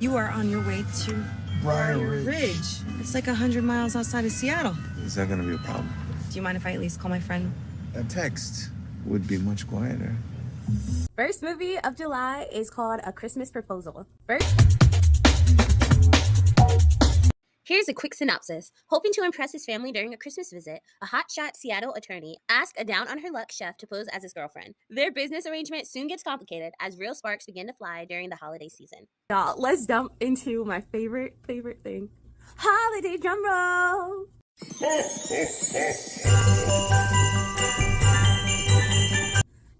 You are on your way to Briar Ridge. It's like 100 miles outside of Seattle. Is that gonna be a problem? Do you mind if I at least call my friend? A text would be much quieter. First movie of July is called A Christmas Proposal. First, here's a quick synopsis. Hoping to impress his family during a Christmas visit, a hotshot Seattle attorney asks a down-on-her-luck chef to pose as his girlfriend. Their business arrangement soon gets complicated as real sparks begin to fly during the holiday season. Y'all, let's jump into my favorite thing. Holiday drum roll!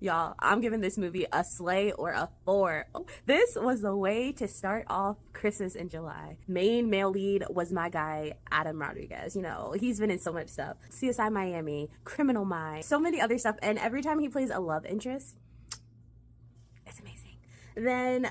Y'all, I'm giving this movie a slay or a 4. This was the way to start off Christmas in July. Main male lead was my guy, Adam Rodriguez. You know, he's been in so much stuff. CSI Miami, Criminal Minds, so many other stuff. And every time he plays a love interest, it's amazing. Then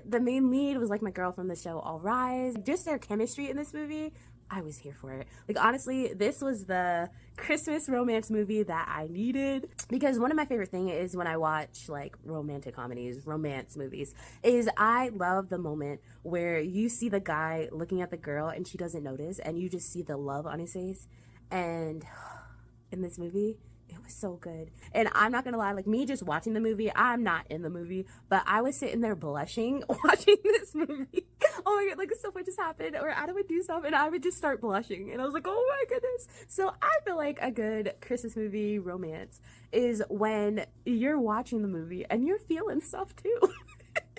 the main lead was like my girl from the show All Rise. Just their chemistry in this movie, I was here for it. Like, honestly, this was the Christmas romance movie that I needed, because one of my favorite things is when I watch like romantic comedies, romance movies, is I love the moment where you see the guy looking at the girl and she doesn't notice, and you just see the love on his face. And in this movie, it was so good. And I'm not gonna lie, like, me just watching the movie, I'm not in the movie, but I was sitting there blushing watching this movie. Oh my god, like, stuff would just happen, or Adam would do stuff and I would just start blushing, and I was like, oh my goodness. So I feel like a good Christmas movie romance is when you're watching the movie and you're feeling stuff too.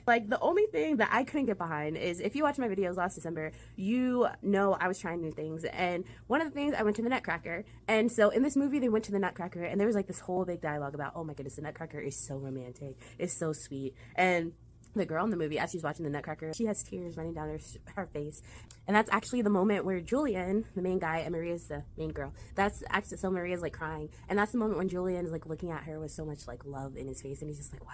Like, the only thing that I couldn't get behind is, if you watch my videos last December, you know I was trying new things. And one of the things, I went to the Nutcracker. And so in this movie, they went to the Nutcracker, and there was like this whole big dialogue about, oh my goodness, the Nutcracker is so romantic. It's so sweet. And the girl in the movie, as she's watching the Nutcracker, she has tears running down her face. And that's actually the moment where Julian, the main guy, and Maria's the main girl, that's actually, so Maria's like crying. And that's the moment when Julian is like looking at her with so much like love in his face, and he's just like, wow,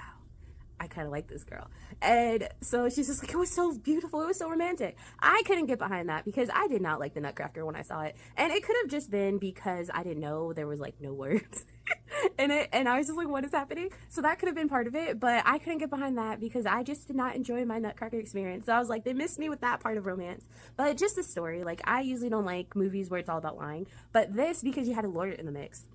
I kind of like this girl. And so she's just like, it was so beautiful, it was so romantic. I couldn't get behind that because I did not like the Nutcracker when I saw it. And it could have just been because I didn't know there was like no words in it, and I was just like, what is happening? So that could have been part of it, but I couldn't get behind that because I just did not enjoy my Nutcracker experience. So I was like, they missed me with that part of romance. But just the story, like, I usually don't like movies where it's all about lying, but this, because you had a lawyer in the mix,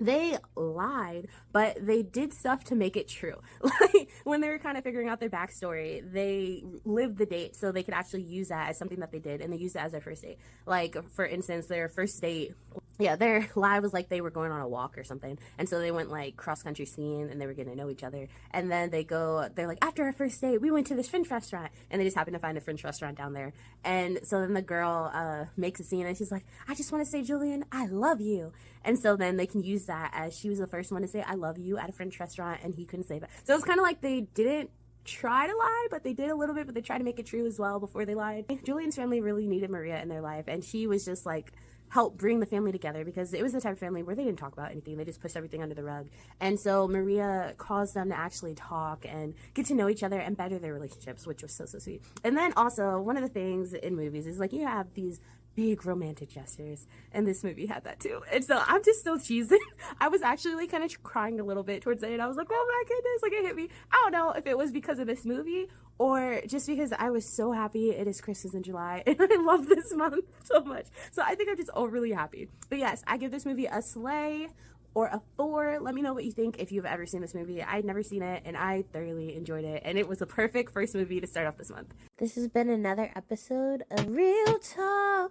they lied, but they did stuff to make it true. Like, when they were kind of figuring out their backstory, they lived the date so they could actually use that as something that they did, and they used it as their first date. Like, for instance, their first date, yeah, their lie was like they were going on a walk or something, and so they went like cross-country skiing, and they were getting to know each other. And then they're like, after our first date, we went to this French restaurant, and they just happened to find a French restaurant down there. And so then the girl makes a scene, and she's like, I just want to say, Julian, I love you. And so then they can use that as she was the first one to say I love you at a French restaurant, and he couldn't say that. So it's kind of like they didn't try to lie, but they did a little bit, but they tried to make it true as well before they lied. Julian's family really needed Maria in their life, and she was just like, help bring the family together, because it was the type of family where they didn't talk about anything. They just pushed everything under the rug. And so Maria caused them to actually talk and get to know each other and better their relationships, which was so sweet. And then also, one of the things in movies is like, you have these big romantic gestures, and this movie had that too. And so I'm just still cheesing. I was actually like kind of crying a little bit towards the end. I was like, oh my goodness, like, it hit me. I don't know if it was because of this movie or just because I was so happy it is Christmas in July and I love this month so much. So I think I'm just overly happy. But yes, I give this movie a slay or a 4. Let me know what you think if you've ever seen this movie. I'd never seen it, and I thoroughly enjoyed it, and it was the perfect first movie to start off this month. This has been another episode of Real Talk.